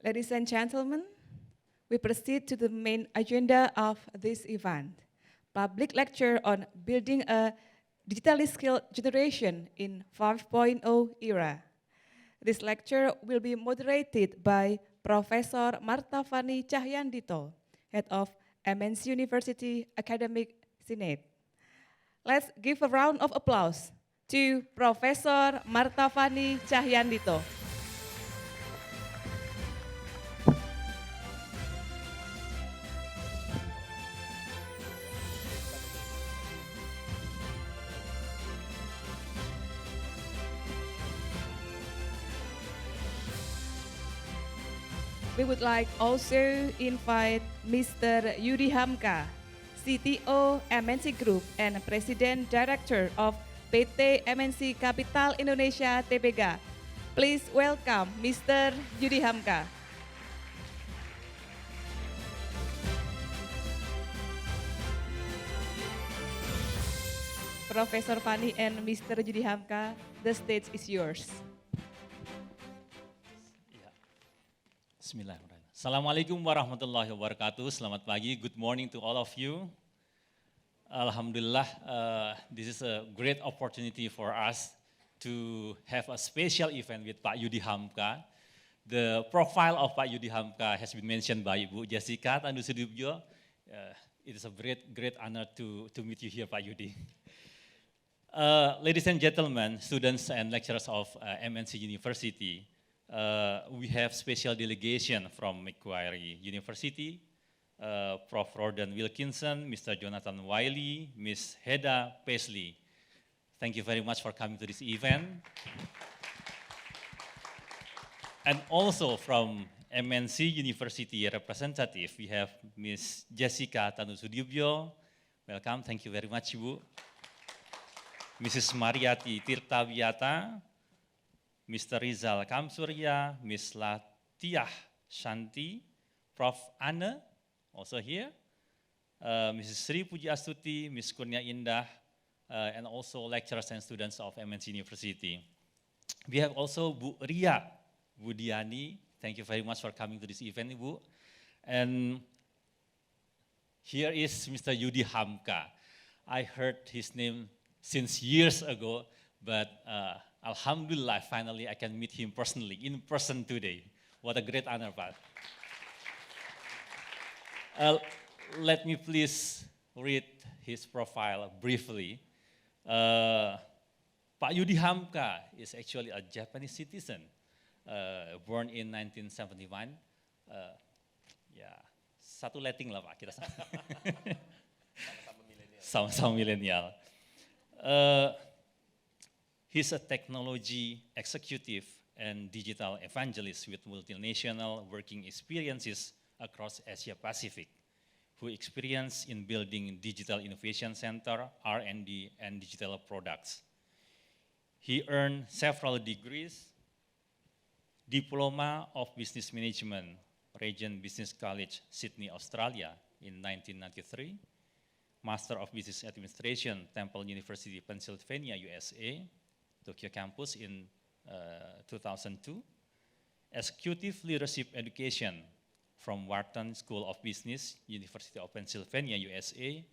Ladies and gentlemen, we proceed to the main agenda of this event, public lecture on building a digitally skilled generation in 5.0 era. This lecture will be moderated by Professor Martavani Cahyandito, Head of MNC University Academic Senate. Let's give a round of applause to Professor Martavani Cahyandito. We would like also invite Mr. Yudi Hamka, CTO MNC Group and President Director of PT MNC Capital Indonesia Tbk. Please welcome Mr. Yudi Hamka. Professor Fani and Mr. Yudi Hamka, the stage is yours. Bismillahirrahmanirrahim. Assalamualaikum warahmatullahi wabarakatuh. Selamat pagi, good morning to all of you. Alhamdulillah, this is a great opportunity for us to have a special event with Pak Yudi Hamka. The profile of Pak Yudi Hamka has been mentioned by Ibu Jessica Tandusudibjo. It is a great honor to meet you here, Pak Yudi. Ladies and gentlemen, students and lecturers of MNC University, we have special delegation from Macquarie University, Prof. Roden Wilkinson, Mr. Jonathan Wiley, Ms. Heda Paisley. Thank you very much for coming to this event. And also from MNC University representative, we have Ms. Jessica Tanusudibjo. Welcome, thank you very much, Ibu. Mrs. Mariati Tirtawiata, Mr. Rizal Kamsurya, Ms. Latiah Shanti, Prof. Anne, also here, Mrs. Sri Puji Astuti, Ms. Kurnia Indah, and also lecturers and students of MNC University. We have also Bu Ria Budiani. Thank you very much for coming to this event, Ibu. And here is Mr. Yudi Hamka. I heard his name since years ago, but Alhamdulillah, finally I can meet him personally, in person today. What a great honor, Pak. Let me please read his profile briefly. Pak Yudi Hamka is actually a Japanese citizen, born in 1971. Ya, satu letting lah Pak, kita sama-sama milenial. He's a technology executive and digital evangelist with multinational working experiences across Asia Pacific, who experience in building digital innovation center, R&D, and digital products. He earned several degrees, Diploma of Business Management, Regent Business College, Sydney, Australia in 1993, Master of Business Administration, Temple University, Pennsylvania, USA, Tokyo campus in 2002, Executive Leadership Education from Wharton School of Business, University of Pennsylvania, USA,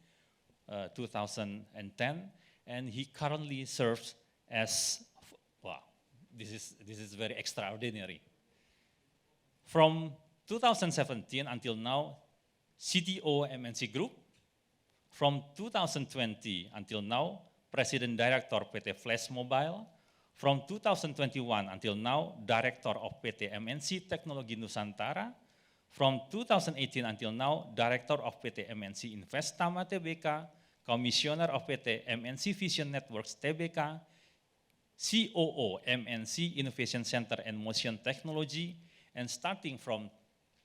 2010, and he currently serves as, wow, this is very extraordinary. From 2017 until now, CTO MNC Group. From 2020 until now, President Director PT Flash Mobile. From 2021 until now, Director of PT MNC Teknologi Nusantara. From 2018 until now, Director of PT MNC Investama Tbk, Commissioner of PT MNC Vision Networks Tbk, COO MNC Innovation Center and Motion Technology, and starting from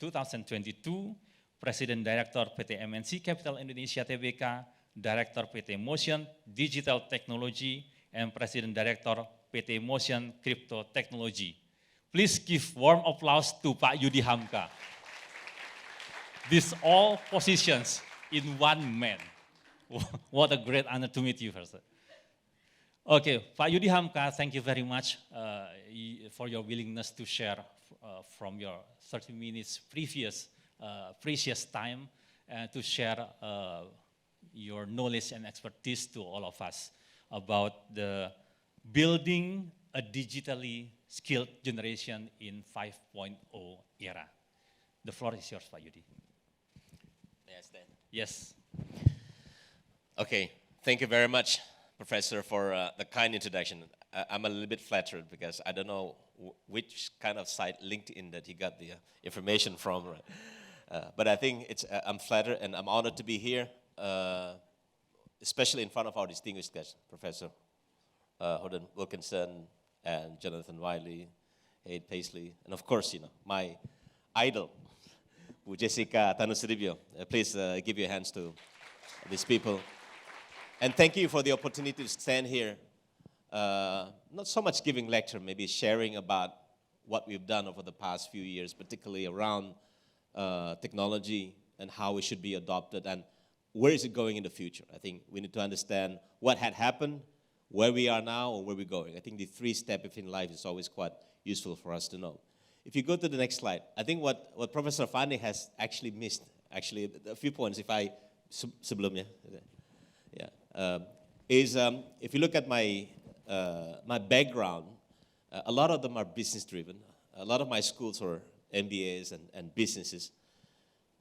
2022, President Director PT MNC Capital Indonesia Tbk, Director PT Motion Digital Technology, and President Director PT Motion Crypto Technology. Please give warm applause to Pak Yudi Hamka. These all positions in one man. What a great honor to meet you first. Okay, Pak Yudi Hamka, thank you very much for your willingness to share from your 30 minutes previous precious time and to share your knowledge and expertise to all of us about the building a digitally skilled generation in 5.0 era. The floor is yours, Pak Yudi. May I stand? Yes. Okay, thank you very much, Professor, for the kind introduction. I'm a little bit flattered because I don't know which kind of site, LinkedIn, that he got the information from. Right? But I think I'm flattered and I'm honored to be here, especially in front of our distinguished guests, Professor Houghton Wilkinson and Jonathan Wiley, Haid Paisley, and of course, my idol, Bu Jessica Tanusribio. Please give your hands to these people. And thank you for the opportunity to stand here, not so much giving lecture, maybe sharing about what we've done over the past few years, particularly around technology and how it should be adopted and where is it going in the future. I think we need to understand what had happened, where we are now, and where we're going. I think the 3 steps in life is always quite useful for us to know. If you go to the next slide, I think what Professor Fani has actually missed, actually a few points, if I, sebelumnya, yeah, is if you look at my background, a lot of them are business driven. A lot of my schools are MBAs and businesses.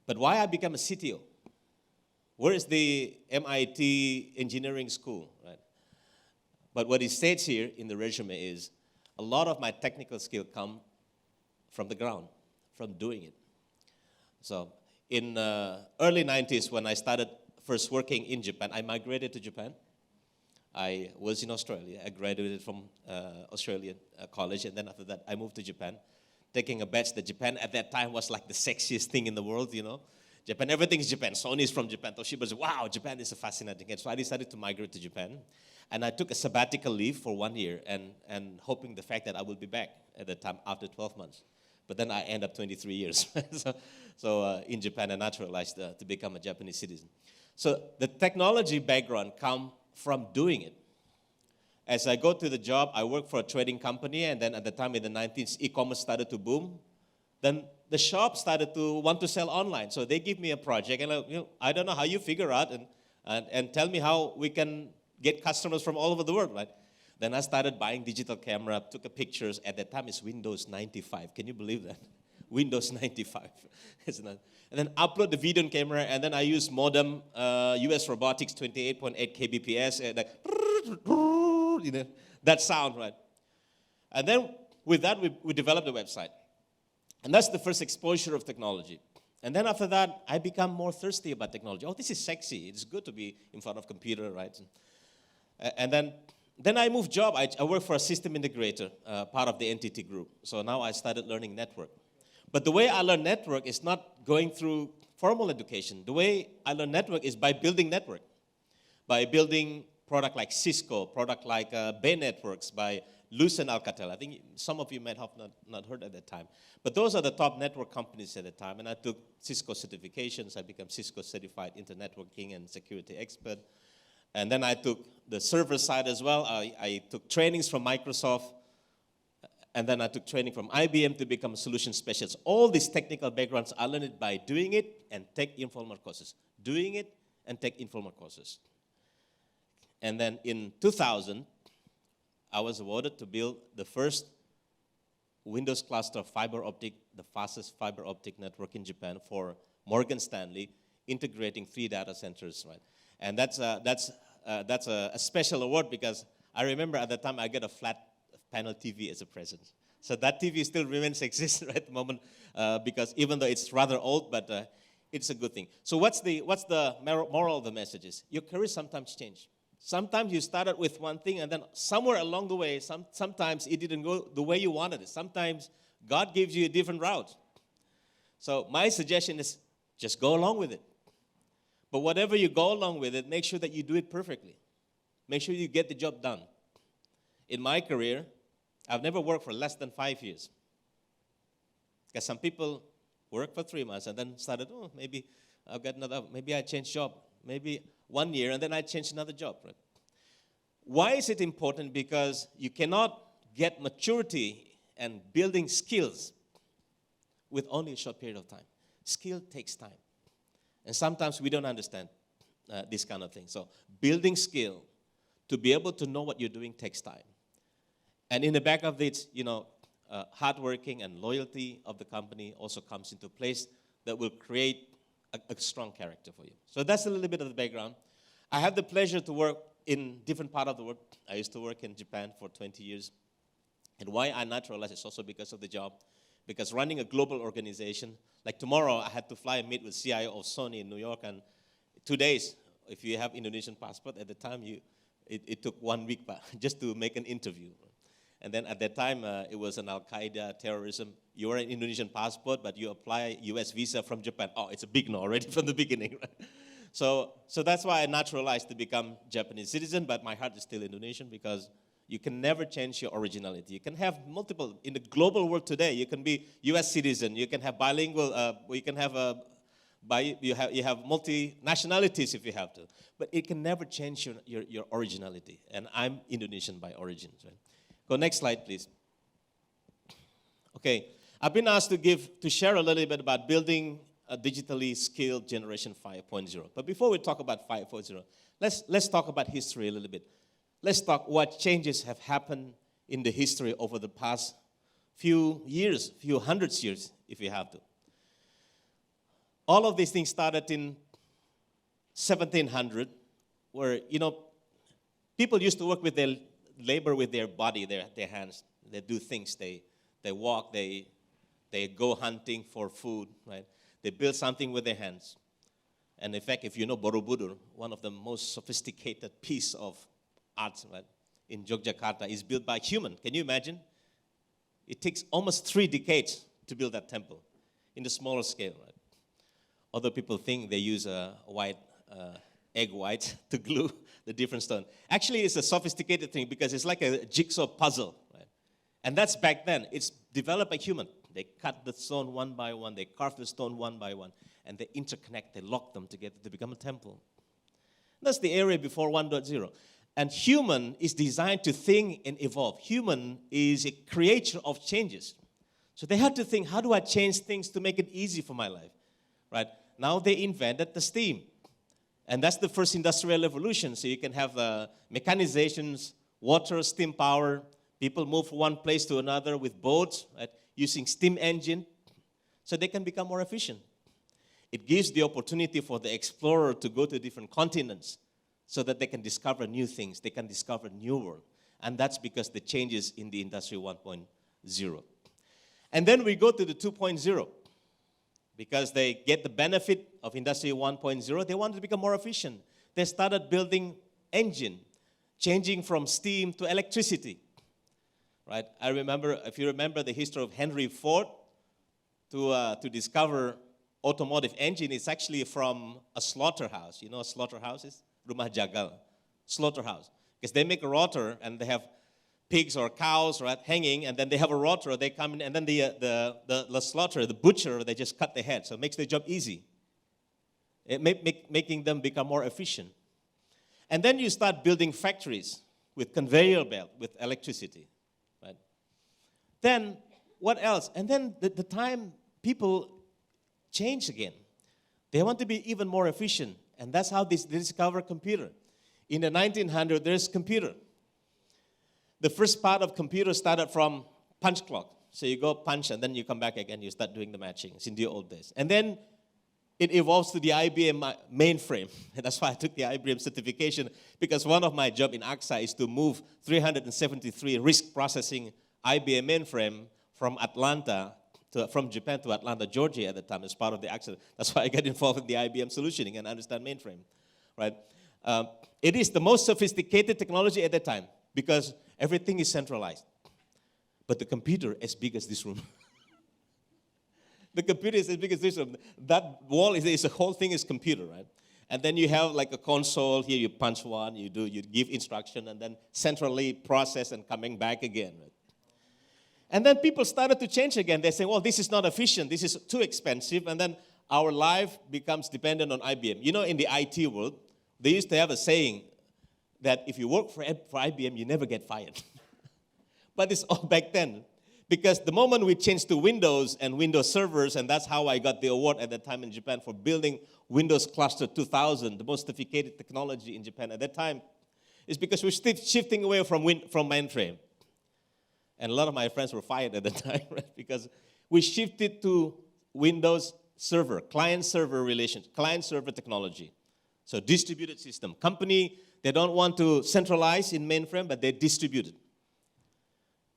But why I became a CTO? Where is the MIT engineering school, right? But what it states here in the resume is a lot of my technical skill come from the ground, from doing it. So in early 90s, when I started first working in Japan, I migrated to Japan. I was in Australia. I graduated from Australian college, and then after that, I moved to Japan, taking a bet that Japan at that time was like the sexiest thing in the world, Japan, everything's Japan. Sony is from Japan. Toshiba's, wow, Japan is a fascinating thing. So I decided to migrate to Japan. And I took a sabbatical leave for 1 year and hoping the fact that I will be back at the time after 12 months. But then I end up 23 years. so in Japan, I naturalized to become a Japanese citizen. So the technology background come from doing it. As I go to the job, I work for a trading company, and then at the time in the 90s, e-commerce started to boom. Then the shop started to want to sell online. So they give me a project, and I don't know how you figure out and tell me how we can get customers from all over the world, right? Then I started buying digital camera, took a pictures. At that time, it's Windows 95. Can you believe that? Windows 95. And then upload the video on camera, and then I use modem, US Robotics 28.8 kbps, and that sound, right? And then with that, we developed a website. And that's the first exposure of technology. And then after that, I become more thirsty about technology. Oh, this is sexy. It's good to be in front of a computer, right? And then I moved job. I work for a system integrator, part of the NTT group. So now I started learning network. But the way I learn network is not going through formal education. The way I learn network is by building network. By building product like Cisco, product like Bay Networks, by Lucent Alcatel. I think some of you might have not heard at that time. But those are the top network companies at the time. And I took Cisco certifications. I became Cisco certified internet networking and security expert. And then I took the server side as well. I took trainings from Microsoft. And then I took training from IBM to become a solution specialist. All these technical backgrounds, I learned it by doing it and take informal courses. Doing it and take informal courses. And then in 2000, I was awarded to build the first Windows cluster fiber optic, the fastest fiber optic network in Japan for Morgan Stanley, integrating 3 data centers, right? And that's a special award because I remember at the time I got a flat panel TV as a present. So that TV still remains exist right at the moment because even though it's rather old, but it's a good thing. So what's the moral of the message is? Your career sometimes change. Sometimes you started with one thing and then somewhere along the way, sometimes it didn't go the way you wanted it. Sometimes God gives you a different route. So my suggestion is just go along with it. But whatever you go along with it, make sure that you do it perfectly. Make sure you get the job done. In my career, I've never worked for less than 5 years. Because some people work for 3 months and then started, maybe I'll get another, maybe I change job. Maybe 1 year and then I change another job. Right? Why is it important? Because you cannot get maturity and building skills with only a short period of time. Skill takes time. And sometimes we don't understand this kind of thing. So building skill to be able to know what you're doing takes time. And in the back of it, hardworking and loyalty of the company also comes into place that will create a strong character for you. So that's a little bit of the background. I have the pleasure to work in different parts of the world. I used to work in Japan for 20 years. And why I naturalized is also because of the job. Because running a global organization, like tomorrow I had to fly and meet with CIO of Sony in New York, and 2 days, if you have Indonesian passport, at the time it took 1 week just to make an interview. And then at that time, it was an Al-Qaeda terrorism. You are an Indonesian passport, but you apply US visa from Japan. Oh, it's a big no already from the beginning, right? So that's why I naturalized to become Japanese citizen, but my heart is still Indonesian because you can never change your originality. You can have multiple, in the global world today, you can be US citizen, you can have bilingual, you can have you have multi-nationalities if you have to. But it can never change your originality. And I'm Indonesian by origin. Right? Go next slide, please. Okay, I've been asked to share a little bit about building a digitally skilled generation 5.0. But before we talk about 5.0, let's talk about history a little bit. Let's talk what changes have happened in the history over the past few years, few hundreds years, if you have to. All of these things started in 1700, where, people used to work with their labor with their body, their hands. They do things, they walk, they go hunting for food, right? They build something with their hands. And in fact, if you know Borobudur, one of the most sophisticated piece of art, right, in Yogyakarta is built by human. Can you imagine? It takes almost 3 decades to build that temple in the smaller scale, right? Other people think they use a egg white to glue the different stone. Actually, it's a sophisticated thing because it's like a jigsaw puzzle, right? And that's back then. It's developed by human. They cut the stone one by one. They carve the stone one by one. And they interconnect. They lock them together to become a temple. That's the area before 1.0. And human is designed to think and evolve. Human is a creator of changes. So they had to think, how do I change things to make it easy for my life? Right? Now they invented the steam. And that's the first industrial revolution. So you can have mechanizations, water, steam power. People move from one place to another with boats, right, using steam engine. So they can become more efficient. It gives the opportunity for the explorer to go to different continents so that they can discover new things. They can discover new world. And that's because the changes in the Industry 1.0. And then we go to the 2.0. Because they get the benefit of Industry 1.0, they wanted to become more efficient. They started building engine, changing from steam to electricity. Right? I remember, if you remember the history of Henry Ford, to discover automotive engine, it's actually from a slaughterhouse. You know what slaughterhouse is? Rumah jagal, slaughterhouse. Because they make a rotor and they have pigs or cows, right, hanging, and then they have a rotor, they come in, and then the slaughterer, the butcher, they just cut their head. So it makes their job easy. It making them become more efficient. And then you start building factories with conveyor belt, with electricity, right? Then what else? And then the time people change again. They want to be even more efficient, and that's how they discover computer. In the 1900s, there's computer. The first part of computer started from punch clock. So you go punch and then you come back again, you start doing the matching. It's in the old days. And then it evolves to the IBM mainframe. And that's why I took the IBM certification, because one of my job in AXA is to move 373 RISC processing IBM mainframe from Japan to Atlanta, Georgia at the time as part of the AXA. That's why I got involved in the IBM solutioning and understand mainframe, right? It is the most sophisticated technology at that time because everything is centralized. But the computer as big as this room. The computer is as big as this room. That wall is the whole thing is computer, right? And then you have like a console here. You punch one, you give instruction, and then centrally process and coming back again. Right? And then people started to change again. They say, well, this is not efficient. This is too expensive. And then our life becomes dependent on IBM. You know, in the IT world, they used to have a saying, that if you work for IBM, you never get fired. But it's all back then. Because the moment we changed to Windows and Windows servers, and that's how I got the award at that time in Japan for building Windows Cluster 2000, the most sophisticated technology in Japan at that time, is because we're still shifting away from mainframe. And a lot of my friends were fired at the time, right? Because we shifted to Windows server, client-server relations, client-server technology. So distributed system. Company, they don't want to centralize in mainframe, but they distribute it.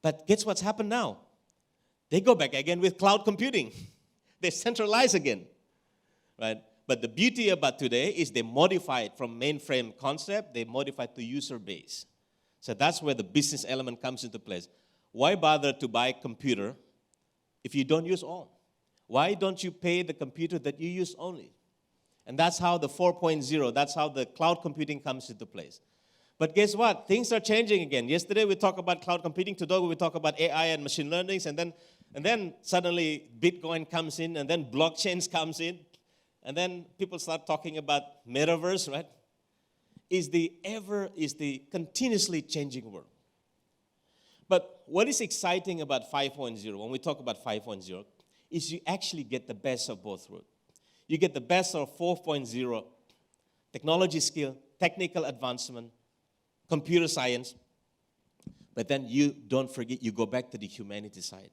But guess what's happened now? They go back again with cloud computing. They centralize again, right? But the beauty about today is they modify it from mainframe concept, they modify it to user base. So that's where the business element comes into place. Why bother to buy a computer if you don't use all? Why don't you pay the computer that you use only? And that's how the 4.0, that's how the cloud computing comes into place. But guess what? Things are changing again. Yesterday we talked about cloud computing. Today we talk about AI and machine learning. And then suddenly Bitcoin comes in, and then blockchains comes in. And then people start talking about metaverse, right? Is the continuously changing world. But what is exciting about 5.0, when we talk about 5.0, is you actually get the best of both worlds. You get the best of 4.0, technology skill, technical advancement, computer science, but then you don't forget, you go back to the humanity side.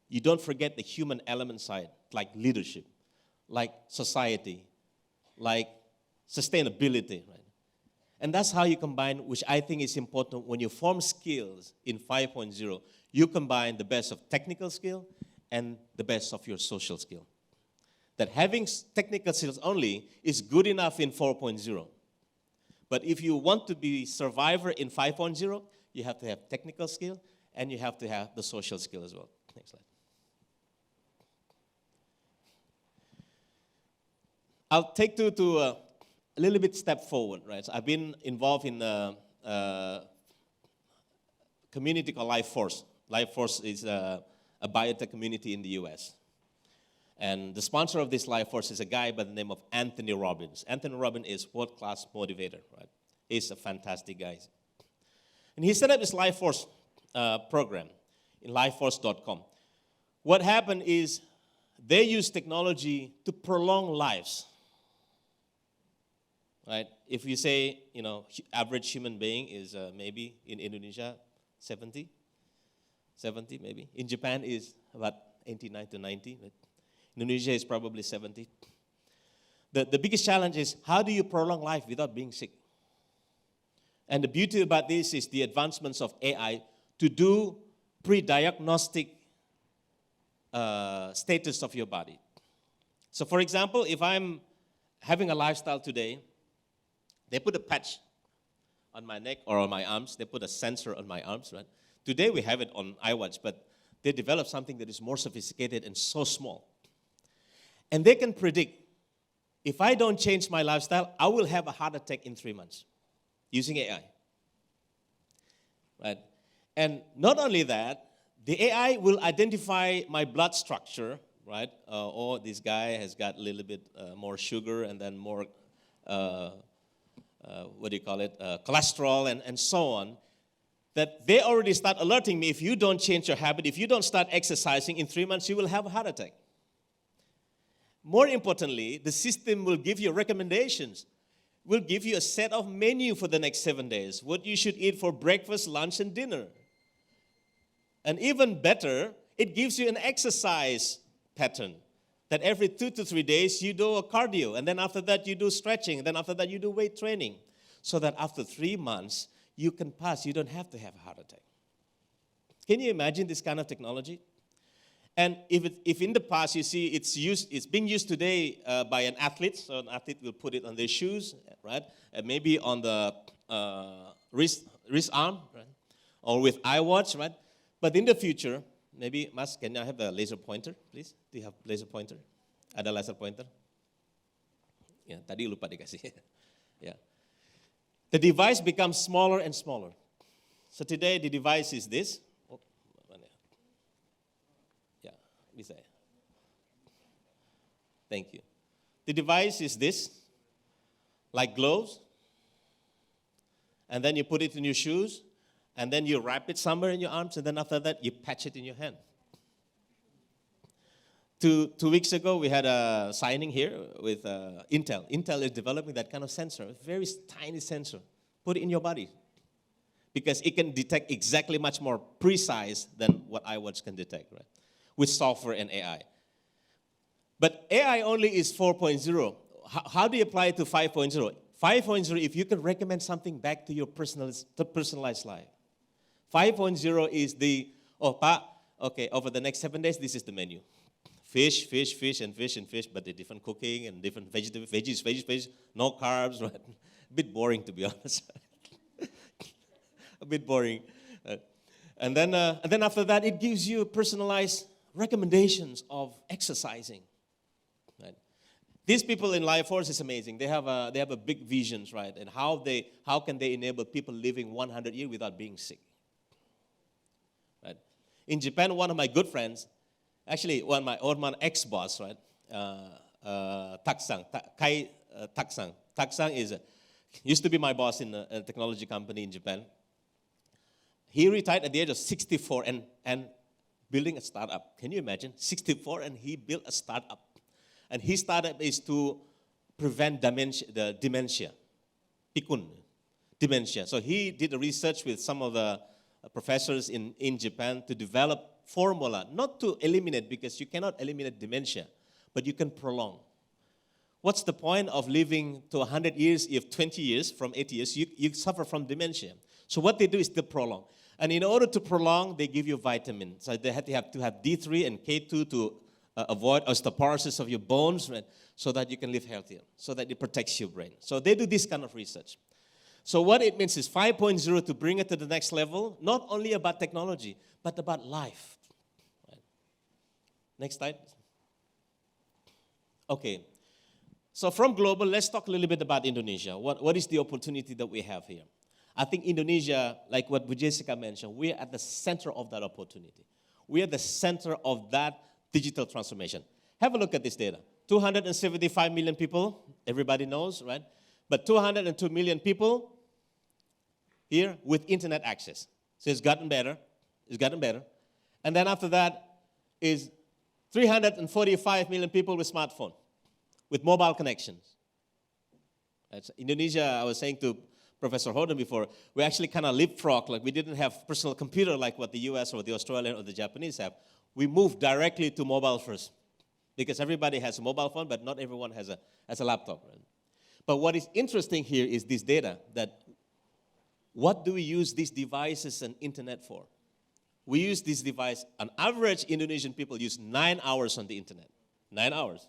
You don't forget the human element side, like leadership, like society, like sustainability, right? And that's how you combine, which I think is important when you form skills in 5.0. You combine the best of technical skill and the best of your social skill. That having technical skills only is good enough in 4.0. But if you want to be survivor in 5.0, you have to have technical skill and you have to have the social skill as well. Next slide. I'll take you to a little bit step forward, right? So I've been involved in a community called LifeForce. LifeForce is a biotech community in the US. And the sponsor of this LifeForce is a guy by the name of Anthony Robbins. Anthony Robbins is world-class motivator, right? He's a fantastic guy. And he set up this LifeForce program in lifeforce.com. What happened is they use technology to prolong lives, right? If you say, average human being is maybe in Indonesia, 70 maybe. In Japan is about 89 to 90. Right? Indonesia is probably 70. The biggest challenge is how do you prolong life without being sick? And the beauty about this is the advancements of AI to do pre-diagnostic status of your body. So for example, if I'm having a lifestyle today, they put a patch on my neck or on my arms. They put a sensor on my arms, right? Today we have it on iWatch, but they developed something that is more sophisticated and so small. And they can predict, if I don't change my lifestyle, I will have a heart attack in 3 months using AI. Right? And not only that, the AI will identify my blood structure, right? This guy has got a little bit more sugar and then more, cholesterol and so on. That they already start alerting me, if you don't change your habit, if you don't start exercising, in 3 months you will have a heart attack. More importantly, the system will give you recommendations, will give you a set of menu for the next 7 days, what you should eat for breakfast, lunch, and dinner. And even better, it gives you an exercise pattern, that every 2 to 3 days you do a cardio, and then after that you do stretching, and then after that you do weight training, so that after 3 months, you can pass, you don't have to have a heart attack. Can you imagine this kind of technology? And if in the past you see it's being used today by an athlete, so an athlete will put it on their shoes, right? And maybe on the wrist arm, right? Or with iWatch, right? But in the future, maybe, Mas, can I have a laser pointer, please? Do you have laser pointer? Ada laser pointer? Ya, tadi lupa dikasih. Yeah. The device becomes smaller and smaller. So today the device is this. Oh, yeah, bisa. Thank you. The device is this, like gloves. and then you put it in your shoes, and then you wrap it somewhere in your arms, and then after that, you patch it in your hand. Two weeks ago, we had a signing here with Intel. Intel is developing that kind of sensor, a very tiny sensor. Put it in your body, because it can detect exactly much more precise than what iWatch can detect, right? With software and AI. But AI only is 4.0. How do you apply it to 5.0? 5.0, if you can recommend something back to your personalized life. 5.0 is the, okay, over the next 7 days, this is the menu. Fish, fish, fish, and fish, and fish, but the different cooking and different veggies, no carbs, right? A bit boring, to be honest. A bit boring. And then after that, it gives you personalized recommendations of exercising. Right? These people in Life Force is amazing. They have a big visions, right? And how can they enable people living 100 years without being sick? Right? In Japan, one of my good friends, actually my ex-boss, right? Taksang, Taksang. Taksang used to be my boss in a technology company in Japan. He retired at the age of 64 and building a startup. Can you imagine? 64 and he built a startup. And his startup is to prevent dementia, pikun, dementia. So he did a research with some of the professors in Japan to develop formula, not to eliminate, because you cannot eliminate dementia, but you can prolong. What's the point of living to 100 years if 20 years, from 80 years, you suffer from dementia? So what they do is to prolong. And in order to prolong, they give you vitamins. So they have to have D3 and K2 to avoid osteoporosis of your bones, right? So that you can live healthier, so that it protects your brain. So they do this kind of research. So what it means is 5.0 to bring it to the next level, not only about technology, but about life. Right. Next slide. Okay. So from global, let's talk a little bit about Indonesia. What is the opportunity that we have here? I think Indonesia, like what Jessica mentioned, we're at the center of that opportunity. We are the center of that digital transformation. Have a look at this data. 275 million people, everybody knows, right? But 202 million people here with internet access. So it's gotten better. It's gotten better. And then after that is 345 million people with smartphone, with mobile connections. That's Indonesia, I was saying to Professor Holden before, we actually kind of leapfrog, like we didn't have personal computer like what the US or the Australian or the Japanese have. We moved directly to mobile first, because everybody has a mobile phone, but not everyone has a laptop. Right? But what is interesting here is this data, that what do we use these devices and internet for? We use this device, on average, Indonesian people use 9 hours on the internet. 9 hours.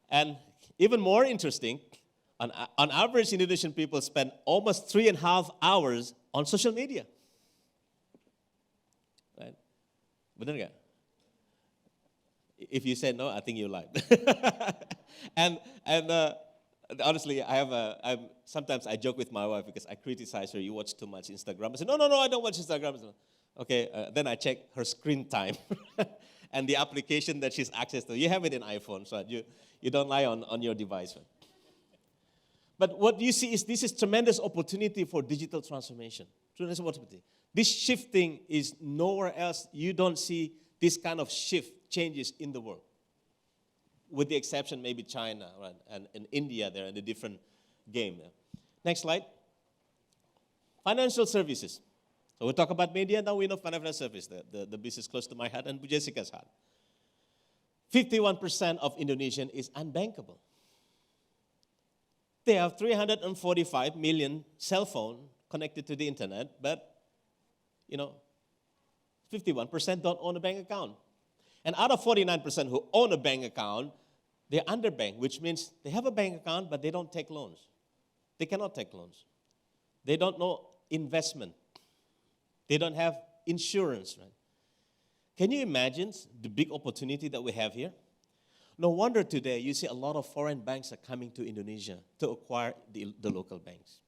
And even more interesting, on average, Indonesian people spend almost 3.5 hours on social media. Right? Benar nggak? If you say no, I think you lied. and honestly, sometimes I joke with my wife because I criticize her. You watch too much Instagram. I say, no, I don't watch Instagram. Okay, then I check her screen time and the application that she's access to. You have it in iPhone, so you don't lie on your device. Right? But what you see is this is tremendous opportunity for digital transformation. Tremendous opportunity. This shifting is nowhere else. You don't see this kind of changes in the world. With the exception maybe China, right? And India, they're in a different game. Next slide. Financial services. So we talk about media, now we know financial service, the business close to my heart and Jessica's heart. 51% of Indonesian is unbankable. They have 345 million cell phones connected to the internet, but 51% don't own a bank account. And out of 49% who own a bank account, they're underbanked, which means they have a bank account, but they don't take loans. They cannot take loans. They don't know investment. They don't have insurance, right? Can you imagine the big opportunity that we have here? No wonder today you see a lot of foreign banks are coming to Indonesia to acquire the local banks.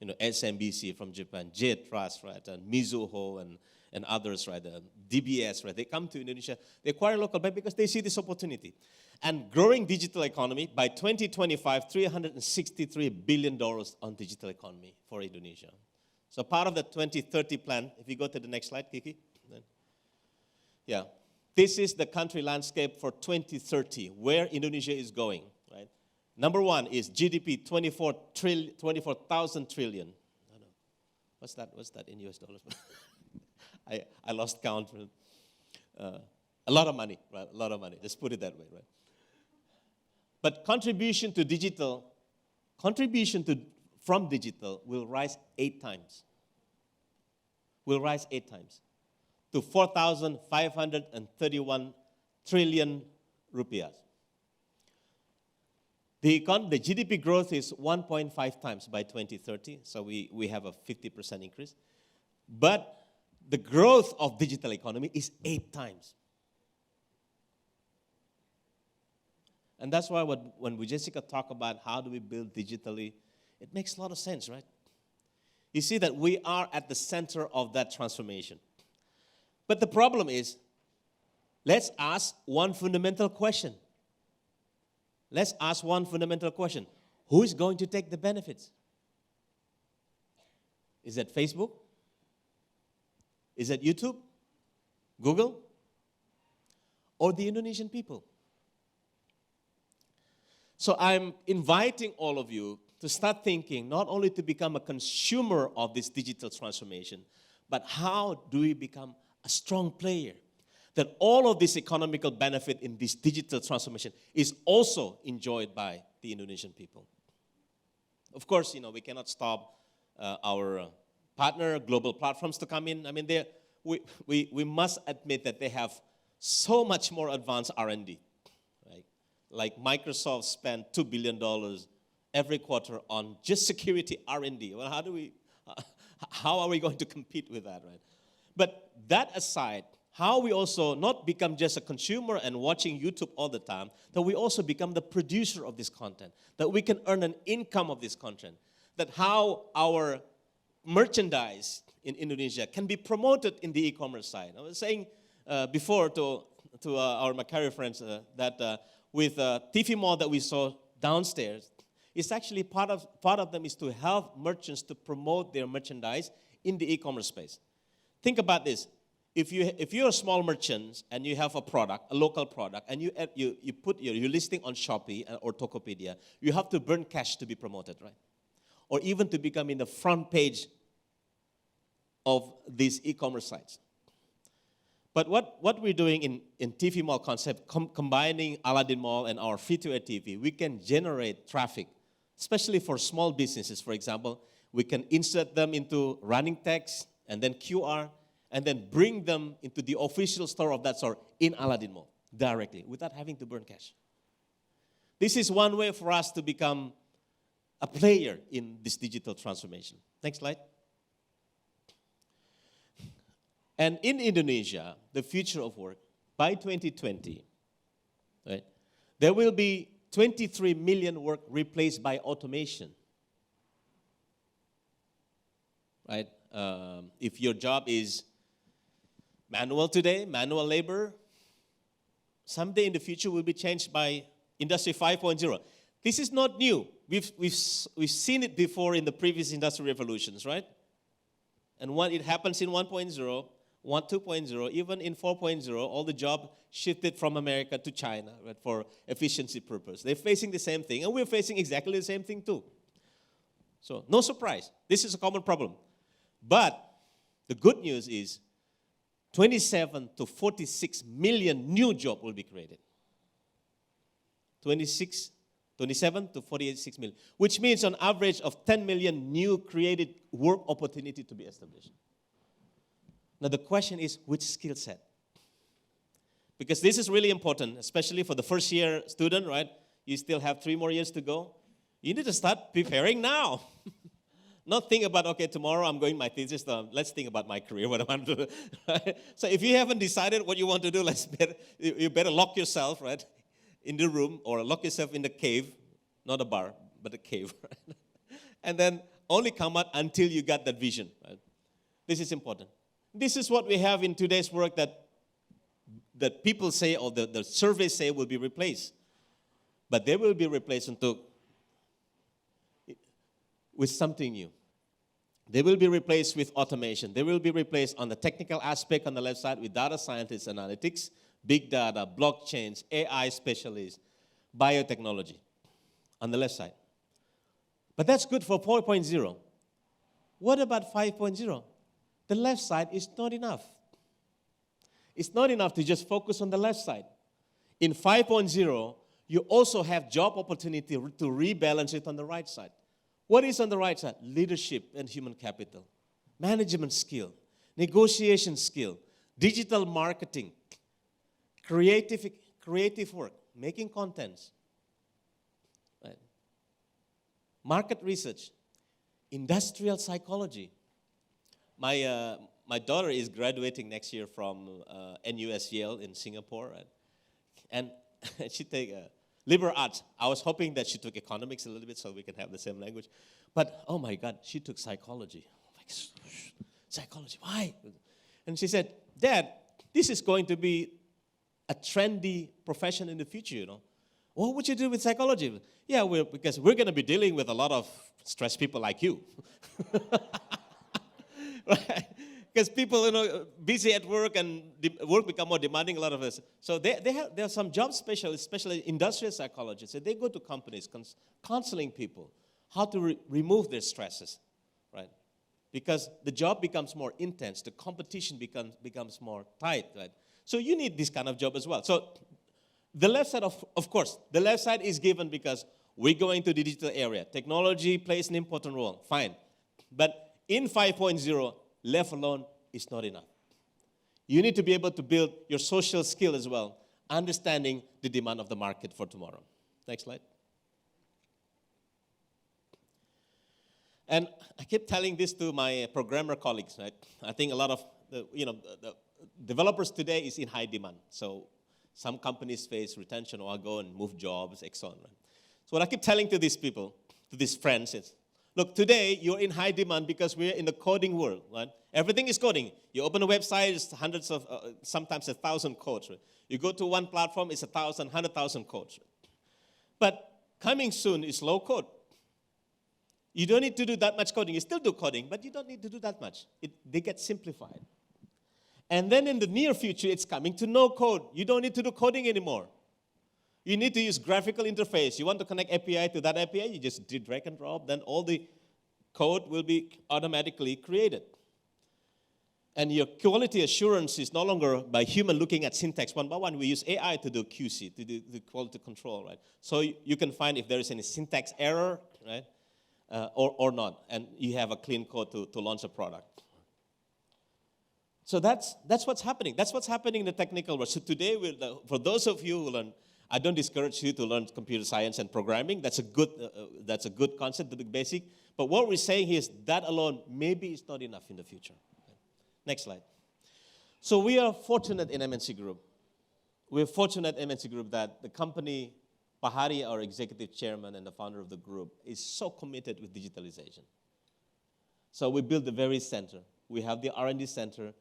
SMBC from Japan, J Trust, right, and Mizuho, and others, right? DBS, right? They come to Indonesia, they acquire local bank because they see this opportunity. And growing digital economy, by 2025, $363 billion on digital economy for Indonesia. So part of the 2030 plan, if you go to the next slide, Kiki. Yeah, this is the country landscape for 2030, where Indonesia is going, right? Number one is GDP, 24,000 trillion. No. What's that in US dollars? I lost count. A lot of money, right? A lot of money. Just put it that way, right? But contribution from digital will rise 8 times. Will rise 8 times to 4,531 trillion rupiah. The GDP growth is 1.5 times by 2030, so we have a 50% increase. But the growth of digital economy is 8 times. And that's why when we Jessica talk about how do we build digitally, it makes a lot of sense, right? You see that we are at the center of that transformation. But the problem is, let's ask one fundamental question. Let's ask one fundamental question. Who is going to take the benefits? Is that Facebook? Is that YouTube? Google? Or the Indonesian people? So I'm inviting all of you to start thinking not only to become a consumer of this digital transformation, but how do we become a strong player? That all of this economical benefit in this digital transformation is also enjoyed by the Indonesian people. Of course, we cannot stop our partner global platforms to come in. I mean, we must admit that they have so much more advanced R&D. Right? Like Microsoft spent $2 billion every quarter on just security R&D. Well, how are we going to compete with that, right? But that aside, how we also not become just a consumer and watching YouTube all the time, that we also become the producer of this content, that we can earn an income of this content, that how our merchandise in Indonesia can be promoted in the e-commerce side. I was saying before to our Macquarie friends that with TV Mall that we saw downstairs, it's actually part of them is to help merchants to promote their merchandise in the e-commerce space. Think about this. If you're a small merchant and you have a product, a local product, and you put your listing on Shopee or Tokopedia, you have to burn cash to be promoted, right? Or even to become in the front page of these e-commerce sites. But what we're doing in TV Mall concept, combining Aladdin Mall and our free-to-air TV, we can generate traffic, especially for small businesses, for example. We can insert them into running text and then QR, and then bring them into the official store of that store in Aladdin Mall directly without having to burn cash. This is one way for us to become a player in this digital transformation. Next slide. And in Indonesia, the future of work, by 2020, right, there will be 23 million work replaced by automation. Right? If your job is manual today, manual labor, someday in the future will be changed by Industry 5.0. This is not new. We've seen it before in the previous industrial revolutions, right? And when it happens in 1.0, 2.0, even in 4.0, all the job shifted from America to China, right, for efficiency purpose. They're facing the same thing, and we're facing exactly the same thing too. So no surprise. This is a common problem. But the good news is 27 to 46 million new jobs will be created. 27 to 46 million, which means on average of 10 million new created work opportunity to be established. Now the question is, which skill set? Because this is really important, especially for the first year student, right? You still have 3 more years to go. You need to start preparing now. Not think about, okay, tomorrow I'm going my thesis, let's think about my career, what I want to do. Right? So if you haven't decided what you want to do, you better lock yourself, right, in the room, or lock yourself in the cave, not a bar, but a cave. Right? And then only come out until you got that vision. Right? This is important. This is what we have in today's work that people say, or the surveys say, will be replaced. But they will be replaced with something new. They will be replaced with automation. They will be replaced on the technical aspect on the left side with data scientists, analytics, big data, blockchains, AI specialists, biotechnology on the left side. But that's good for 4.0. What about 5.0? The left side is not enough. It's not enough to just focus on the left side. In 5.0, you also have job opportunity to rebalance it on the right side. What is on the right side? Leadership and human capital, management skill, negotiation skill, digital marketing, creative work, making contents, right? Market research, industrial psychology. My daughter is graduating next year from NUS Yale in Singapore, right? And she take liberal arts. I was hoping that she took economics a little bit so we can have the same language. But, oh my God, she took psychology. Like, psychology, why? And she said, Dad, this is going to be a trendy profession in the future, you know. What would you do with psychology? Yeah, because we're going to be dealing with a lot of stressed people like you. Right? Because people, you know, busy at work and work become more demanding, a lot of us. So there are some job specialists, especially industrial psychologists, so they go to companies counseling people how to remove their stresses, right? Because the job becomes more intense, the competition becomes more tight, right? So you need this kind of job as well. So the left side, of course, the left side is given because we're going to the digital area. Technology plays an important role, fine. But in 5.0, left alone is not enough. You need to be able to build your social skill as well, understanding the demand of the market for tomorrow. Next slide. And I keep telling this to my programmer colleagues, right? I think a lot of the developers today is in high demand. So some companies face retention or go and move jobs, and so on. Right? So what I keep telling to these people, to these friends is, look, today you're in high demand because we're in the coding world, right? Everything is coding. You open a website, it's hundreds of, sometimes 1,000 codes. Right? You go to one platform, it's 1,000, 100,000 codes. Right? But coming soon is low code. You don't need to do that much coding. You still do coding, but you don't need to do that much. They get simplified. And then in the near future, it's coming to no code. You don't need to do coding anymore. You need to use graphical interface. You want to connect API to that API, you just do drag and drop, then all the code will be automatically created. And your quality assurance is no longer by human looking at syntax one by one. We use AI to do QC, to do the quality control, right? So you can find if there is any syntax error, right, or not, and you have a clean code to launch a product. So that's what's happening. That's what's happening in the technical world. So today, for those of you who learn, I don't discourage you to learn computer science and programming. That's a good concept, the basic. But what we're saying here is that alone maybe is not enough in the future. Next slide. So we are fortunate in MNC Group. We're fortunate in MNC Group that the company, Pahari, our executive chairman and the founder of the group, is so committed with digitalization. So we built the very center. We have the R&D center,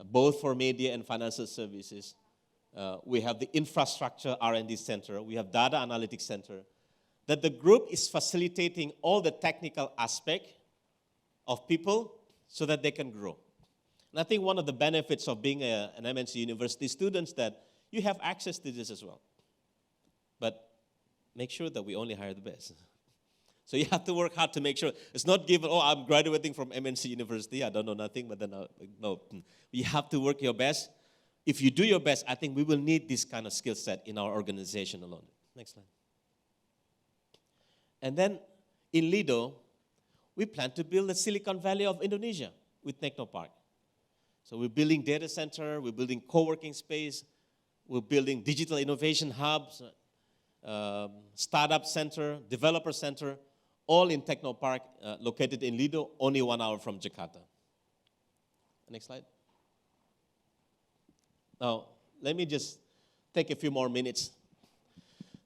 both for media and financial services. We have the infrastructure R&D center. We have data analytics center. That the group is facilitating all the technical aspect of people so that they can grow. And I think one of the benefits of being an MNC university student is that you have access to this as well. But make sure that we only hire the best. So you have to work hard to make sure. It's not given, oh, I'm graduating from MNC University, I don't know nothing, but then, no. You have to work your best. If you do your best, I think we will need this kind of skill set in our organization alone. Next slide. And then in Lido, we plan to build the Silicon Valley of Indonesia with Technopark. So we're building data center, we're building co-working space, we're building digital innovation hubs, startup center, developer center, all in Technopark, located in Lido, only 1 hour from Jakarta. Next slide. Now, let me just take a few more minutes.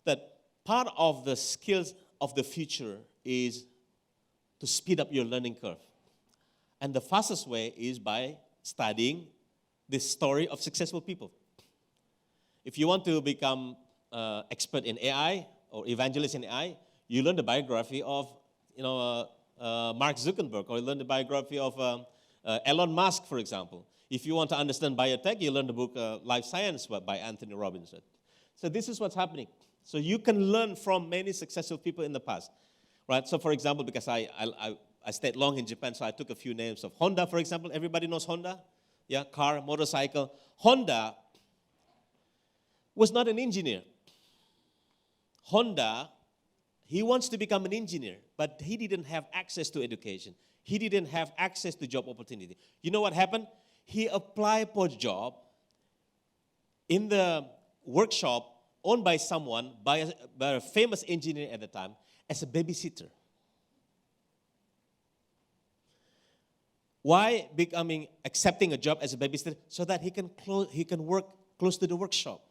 That part of the skills of the future is to speed up your learning curve. And the fastest way is by studying the story of successful people. If you want to become expert in AI or evangelist in AI, you learn the biography of Mark Zuckerberg, or you learn the biography of Elon Musk, for example. If you want to understand biotech, you learn the book Life Science by Anthony Robbins. So this is what's happening. So you can learn from many successful people in the past, right? So for example, because I stayed long in Japan, so I took a few names of Honda, for example. Everybody knows Honda? Yeah, car, motorcycle. Honda was not an engineer. Honda, he wants to become an engineer, but he didn't have access to education. He didn't have access to job opportunity. You know what happened? He applied for a job in the workshop owned by someone, by a famous engineer at the time, as a babysitter. Why accepting a job as a babysitter? So that he can work close to the workshop.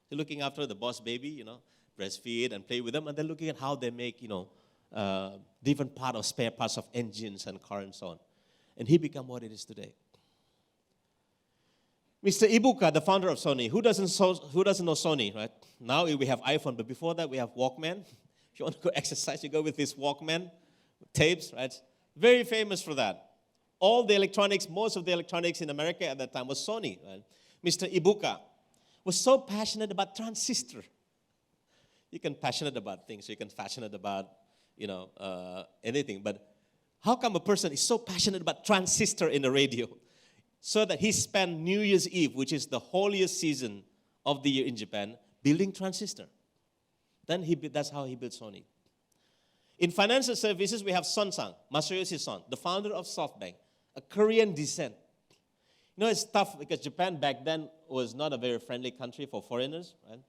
So looking after the boss baby, breastfeed and play with them, and then looking at how they make, different spare parts of engines and car and so on. And he became what it is today. Mr. Ibuka, the founder of Sony. Who doesn't know Sony, right? Now we have iPhone, but before that we have Walkman. If you want to go exercise, you go with this Walkman tapes, right? Very famous for that. All the electronics, most of the electronics in America at that time was Sony, right? Mr. Ibuka was so passionate about transistor. You can passionate about things, you can passionate about, anything, but how come a person is so passionate about transistor in the radio? So that he spent New Year's Eve, which is the holiest season of the year in Japan, building transistor. Then that's how he built Sony. In financial services, we have Son-san, Masayoshi Son, the founder of SoftBank, a Korean descent. It's tough because Japan back then was not a very friendly country for foreigners, right?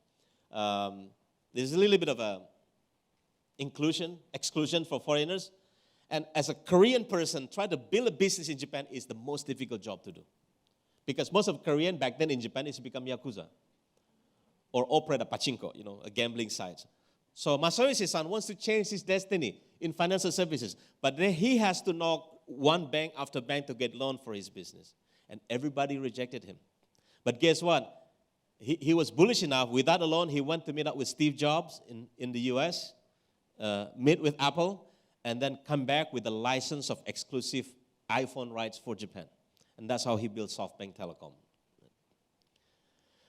There's a little bit of a exclusion for foreigners. And as a Korean person, trying to build a business in Japan is the most difficult job to do. Because most of Korean back then in Japan is to become Yakuza or operator pachinko, a gambling site. So Masayoshi-san wants to change his destiny in financial services. But then he has to knock one bank after bank to get loan for his business. And everybody rejected him. But guess what? He was bullish enough. Without a loan, he went to meet up with Steve Jobs in the US, meet with Apple, and then come back with a license of exclusive iPhone rights for Japan. And that's how he built SoftBank Telecom.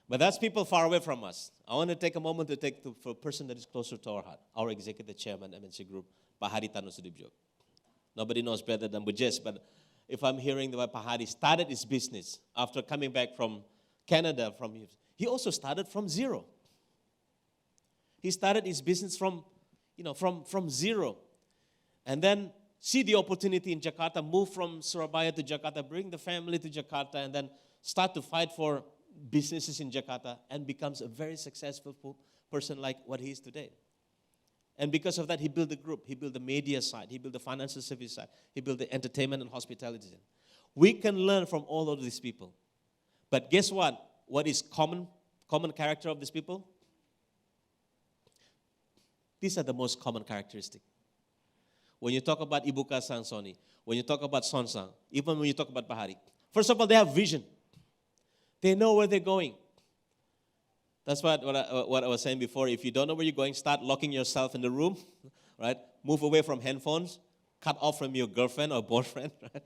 But that's people far away from us. I want to take a moment for a person that is closer to our heart, our executive chairman, MNC Group, Pak Hadi Tanusudibjo. Nobody knows better than Bujes, but if I'm hearing the way Pak Hadi started his business after coming back from Canada, he also started from zero. He started his business from zero. And then see the opportunity in Jakarta, move from Surabaya to Jakarta, bring the family to Jakarta, and then start to fight for businesses in Jakarta, and becomes a very successful person like what he is today. And because of that, he built the group. He built the media side. He built the financial service side. He built the entertainment and hospitality side. We can learn from all of these people. But guess what? What is common character of these people? These are the most common characteristic. When you talk about Ibuka-san, Sony, when you talk about Son-san, even when you talk about Pak Hadi, first of all, they have vision. They know where they're going. That's what I was saying before. If you don't know where you're going, start locking yourself in the room, right? Move away from handphones. Cut off from your girlfriend or boyfriend. Right?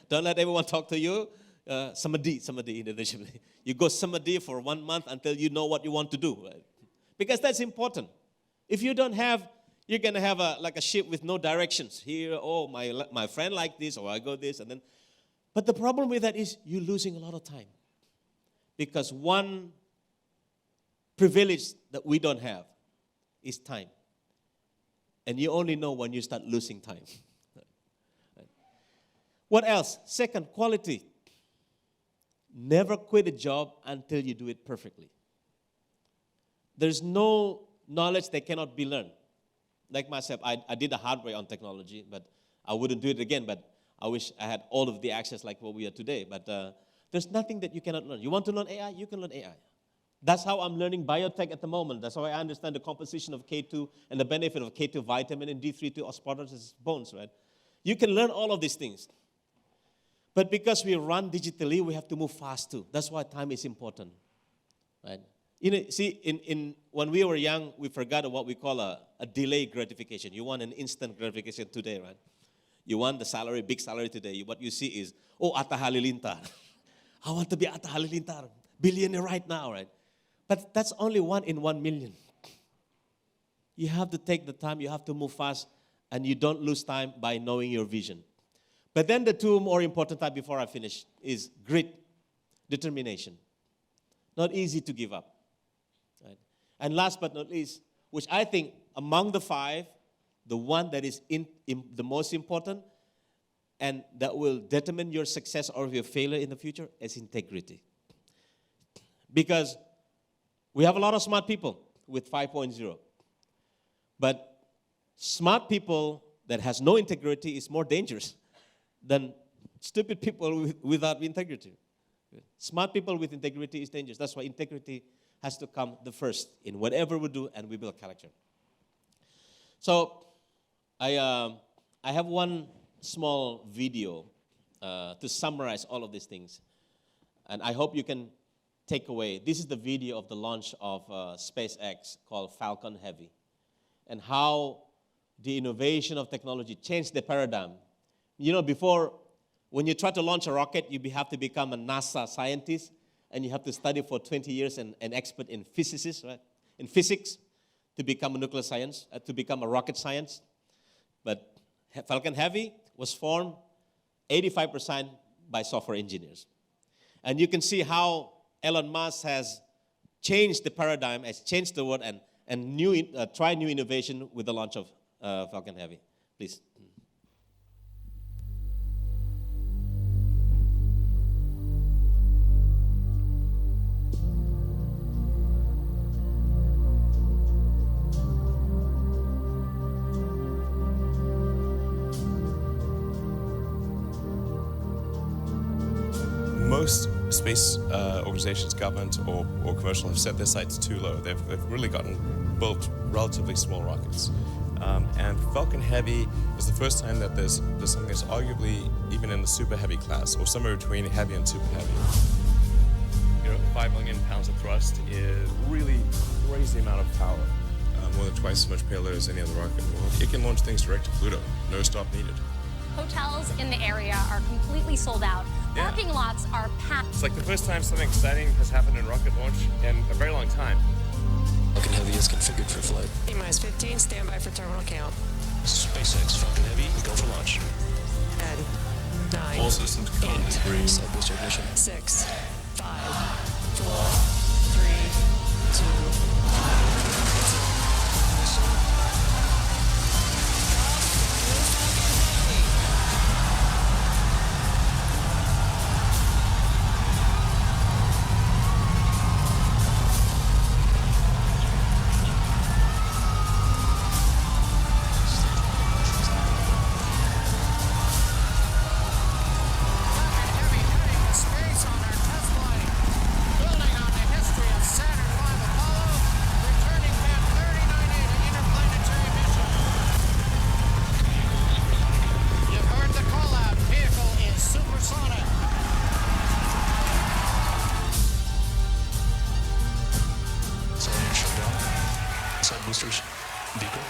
Don't let everyone talk to you. Samadhi in Indonesia. You go samadhi for 1 month until you know what you want to do. Right? Because that's important. If you don't have, you're going to have a ship with no directions. Here, my friend like this, or I go this, and then. But the problem with that is you're losing a lot of time. Because one privilege that we don't have is time. And you only know when you start losing time. What else? Second, quality. Never quit a job until you do it perfectly. There's no knowledge that cannot be learned. Like myself, I did the hard way on technology, but I wouldn't do it again. But I wish I had all of the access like what we are today. But there's nothing that you cannot learn. You want to learn AI? You can learn AI. That's how I'm learning biotech at the moment. That's how I understand the composition of K2 and the benefit of K2 vitamin and D3 to osteoporosis bones, right? You can learn all of these things. But because we run digitally, we have to move fast too. That's why time is important, right? You know, see, when we were young, we forgot what we call a delayed gratification. You want an instant gratification today, right? You want the salary, big salary today. What you see is, oh, Atta Halilintar. I want to be Atta Halilintar, billionaire right now, right? But that's only 1 in 1 million. You have to take the time, you have to move fast, and you don't lose time by knowing your vision. But then the two more important types before I finish is grit, determination. Not easy to give up. Right? And last but not least, which I think among the 5, the one that is the most important and that will determine your success or your failure in the future is integrity. Because we have a lot of smart people with 5.0. But smart people that has no integrity is more dangerous than stupid people without integrity. Smart people with integrity is dangerous. That's why integrity has to come the first in whatever we do, and we build character. So I have one small video to summarize all of these things, and I hope you can take away. This is the video of the launch of SpaceX called Falcon Heavy, and how the innovation of technology changed the paradigm. You know, before, when you try to launch a rocket, you have to become a NASA scientist, and you have to study for 20 years and an expert in physicists, right? In physics, to become a nuclear science, to become a rocket science. But Falcon Heavy was formed 85% by software engineers. And you can see how Elon Musk has changed the paradigm, has changed the world, and try new innovation with the launch of Falcon Heavy. Please. Most space organizations, government or commercial, have set their sights too low. They've really built relatively small rockets. And Falcon Heavy is the first time that there's something that's arguably even in the super heavy class, or somewhere between heavy and super heavy. You know, 5 million pounds of thrust is really crazy amount of power. More than twice as much payload as any other rocket in the world. It can launch things direct to Pluto, no stop needed. Hotels in the area are completely sold out. Yeah. Parking lots are packed. It's like the first time something exciting has happened in rocket launch in a very long time. Falcon Heavy is configured for flight. T-minus 15, standby for terminal count. SpaceX Falcon Heavy, go for launch. 10, 9, All systems go. 8, Side booster ignition. 6, 5, 4, 3, 2, Side shutdown. Side boosters, beacon.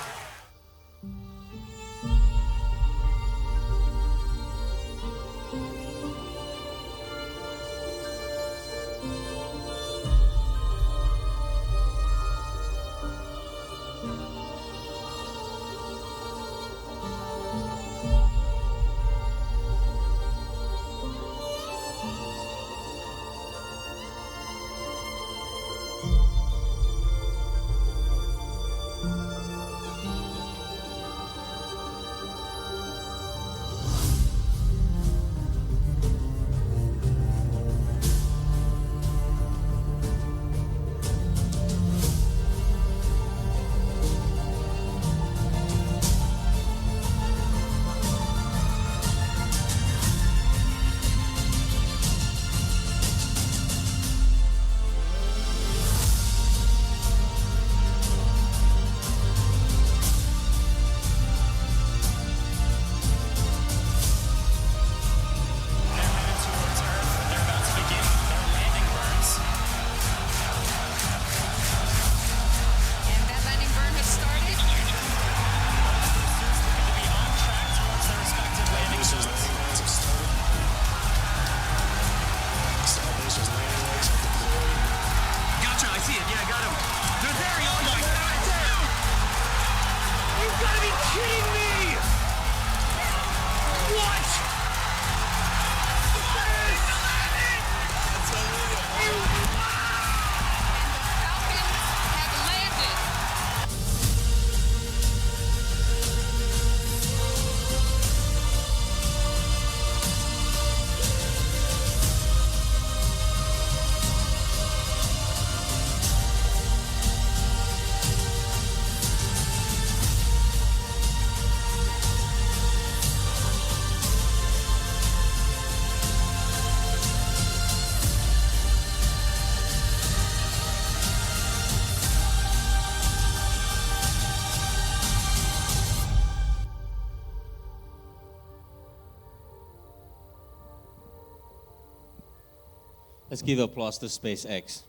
Let's give applause to SpaceX.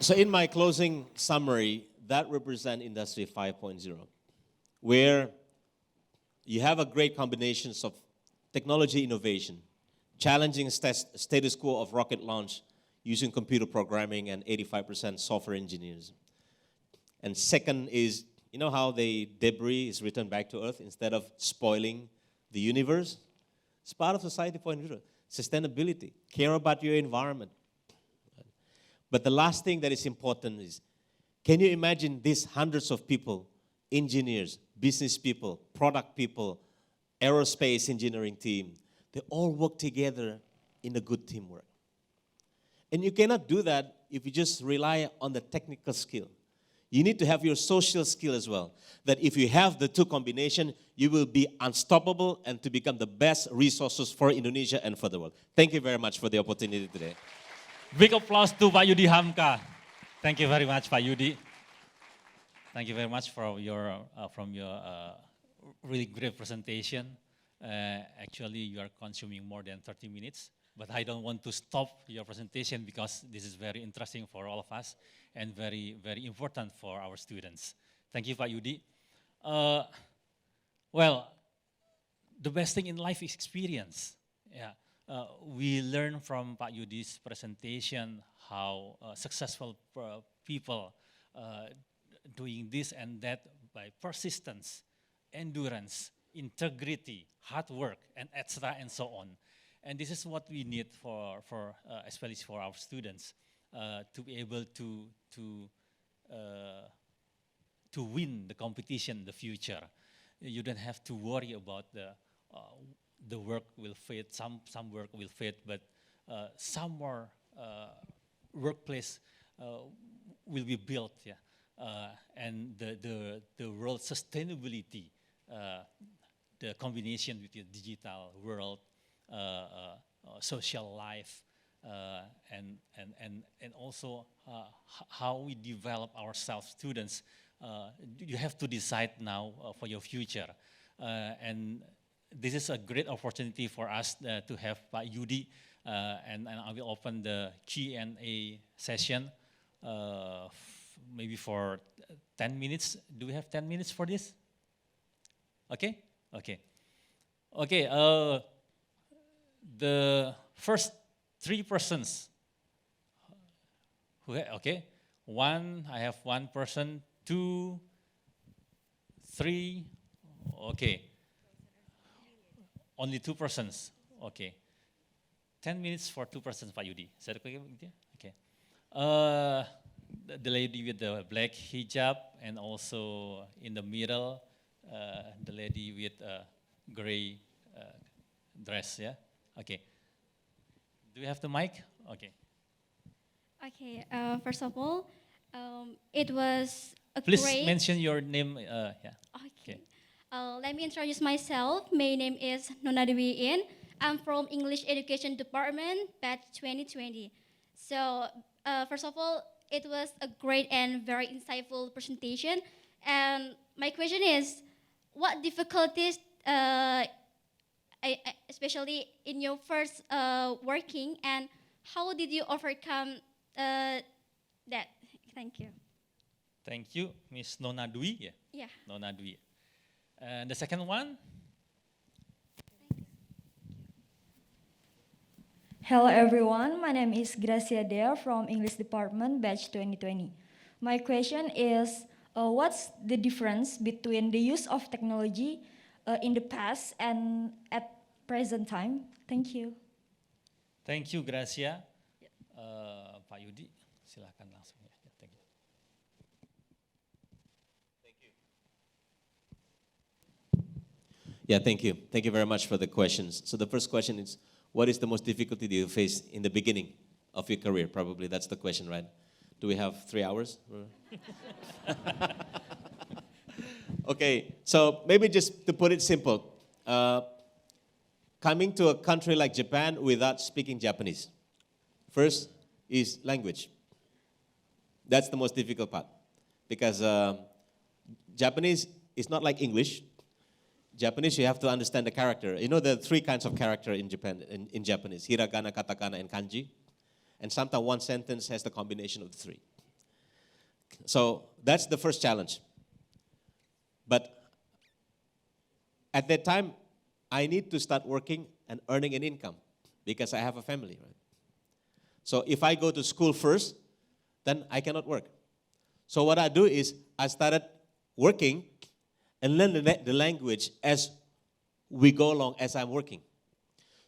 So in my closing summary, that represents Industry 5.0, where you have a great combinations of technology innovation, challenging status quo of rocket launch using computer programming and 85% software engineers. And second is, you know how the debris is returned back to Earth instead of spoiling the universe? It's part of Society 4.0. Sustainability, care about your environment. But the last thing that is important is, can you imagine these hundreds of people, engineers, business people, product people, aerospace engineering team, they all work together in a good teamwork. And you cannot do that if you just rely on the technical skill. You need to have your social skill as well. That if you have the two combination, you will be unstoppable and to become the best resources for Indonesia and for the world. Thank you very much for the opportunity today. Big applause to Pak Yudi Hamka. Thank you very much, Pak Yudi. Thank you very much for your really great presentation. Actually, you are consuming more than 30 minutes, but I don't want to stop your presentation because this is very interesting for all of us and very, very important for our students. Thank you, Pak Yudi. Well, the best thing in life is experience. Yeah. We learn from Pak Yudi's presentation how successful people doing this and that by persistence, endurance, integrity, hard work, and etc. and so on. And this is what we need for especially for our students to be able to win the competition in the future. You don't have to worry about the work will fade. Some work will fade, but some more workplace will be built. Yeah. And the world sustainability, the combination with the digital world, social life, and also how we develop ourselves, students. You have to decide now for your future, and this is a great opportunity for us to have Pak Yudi, and I will open the Q&A session, maybe for 10 minutes. Do we have 10 minutes for this? Okay? Okay. Okay, the first three persons, okay, I have one person, 2, 3, okay. Only 2 persons, okay. 10 minutes for 2 persons, Pak Yudi. Is that okay with you? Okay. The lady with the black hijab and also in the middle, the lady with a gray dress, yeah? Okay. Do we have the mic? Okay. Okay, first of all, it was a Please great... mention your name, yeah. Okay. Let me introduce myself. My name is Nona Dewi In. I'm from English Education Department, batch 2020. So, first of all, it was a great and very insightful presentation. And my question is, what difficulties, especially in your first working, and how did you overcome that? Thank you. Thank you, Miss Nona Dwi. Yeah. Yeah. Nona Dwi. And the second one? Hello everyone, my name is Gracia Dea from English Department, batch 2020. My question is, what's the difference between the use of technology in the past and at present time? Thank you. Thank you, Gracia. Pak Yudi, silakan langsung. Ya. Thank you. Yeah, thank you. Thank you very much for the questions. So the first question is, what is the most difficulty that you face in the beginning of your career? Probably that's the question, right? Do we have 3 hours? Okay, so maybe just to put it simple, coming to a country like Japan without speaking Japanese, first is language. That's the most difficult part because Japanese is not like English. Japanese, you have to understand the character. You know, there are three kinds of character in Japan, in Japanese: hiragana, katakana, and kanji. And sometimes one sentence has the combination of the three. So that's the first challenge. But at that time, I need to start working and earning an income because I have a family, right? So if I go to school first, then I cannot work. So what I do is I started working and learn the language as we go along, as I'm working.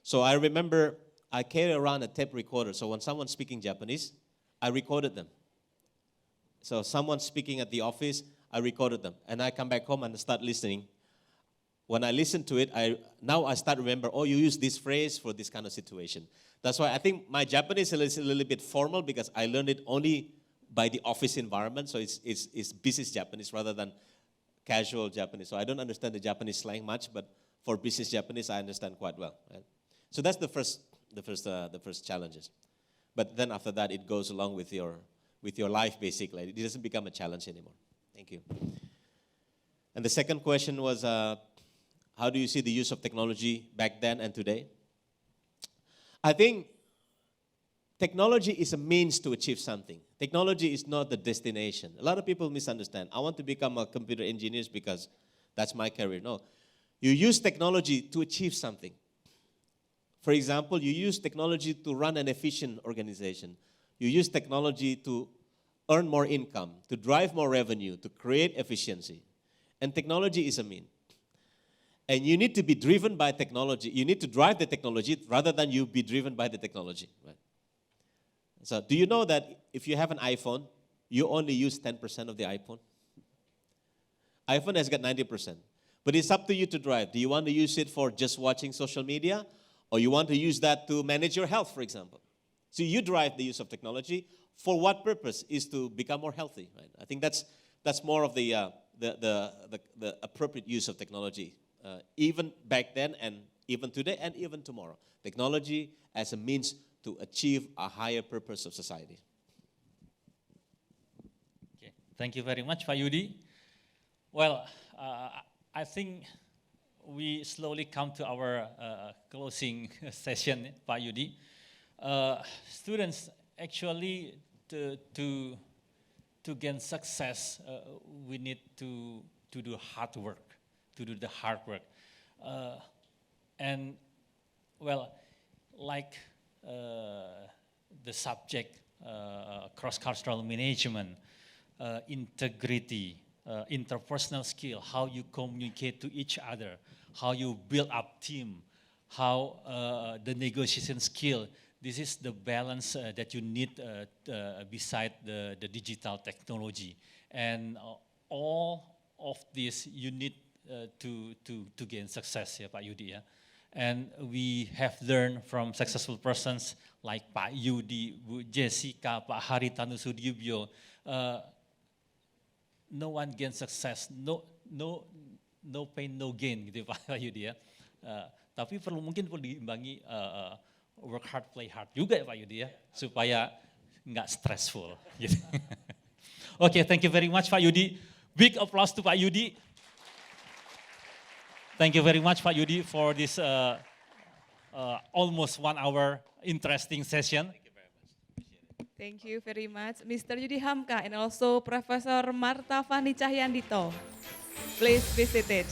So I remember I carry around a tape recorder. So when someone's speaking Japanese, I recorded them. So someone speaking at the office, I recorded them. And I come back home and start listening. When I listen to it, now I start remember, oh, you use this phrase for this kind of situation. That's why I think my Japanese is a little bit formal because I learned it only by the office environment. So it's business Japanese rather than casual Japanese. So I don't understand the Japanese slang much, but for business Japanese, I understand quite well. Right? So that's the first challenges. But then after that, it goes along with your life, basically. It doesn't become a challenge anymore. Thank you. And the second question was, how do you see the use of technology back then and today? I think technology is a means to achieve something. Technology is not the destination. A lot of people misunderstand. I want to become a computer engineer because that's my career. No. You use technology to achieve something. For example, you use technology to run an efficient organization. You use technology to earn more income, to drive more revenue, to create efficiency. And technology is a mean. And you need to be driven by technology. You need to drive the technology rather than you be driven by the technology. Right? So do you know that if you have an iPhone, you only use 10% of the iPhone? iPhone has got 90%. But it's up to you to drive. Do you want to use it for just watching social media? Or you want to use that to manage your health, for example? So you drive the use of technology. For what purpose? Is to become more healthy. Right? I think that's more of the appropriate use of technology, even back then and even today and even tomorrow. Technology as a means to achieve a higher purpose of society. Okay. Thank you very much, Pak Yudi. Well, I think we slowly come to our closing session, Pak Yudi. Students, actually, to gain success, we need to do hard work, to do the hard work. And, well, like the subject, cross-cultural management, integrity, interpersonal skill, how you communicate to each other, how you build up team, how the negotiation skill. This is the balance that you need beside the digital technology. And all of this you need to gain success, ya, Pak Yudi. Ya. And we have learned from successful persons like Pak Yudi, Bu Jessica, Pak Haritanu Sudibyo. No one gains success, no pain, no gain, gitu Pak Yudi ya. Tapi mungkin perlu diimbangi work hard, play hard juga ya Pak Yudi ya, supaya nggak stressful. Gitu. Okay, thank you very much Pak Yudi. Big applause to Pak Yudi. Thank you very much Pak Yudi for this almost 1 hour interesting session. Thank you very much, Mr. Yudi Hamka and also Professor Marta Fani Cahyandito. Please be seated.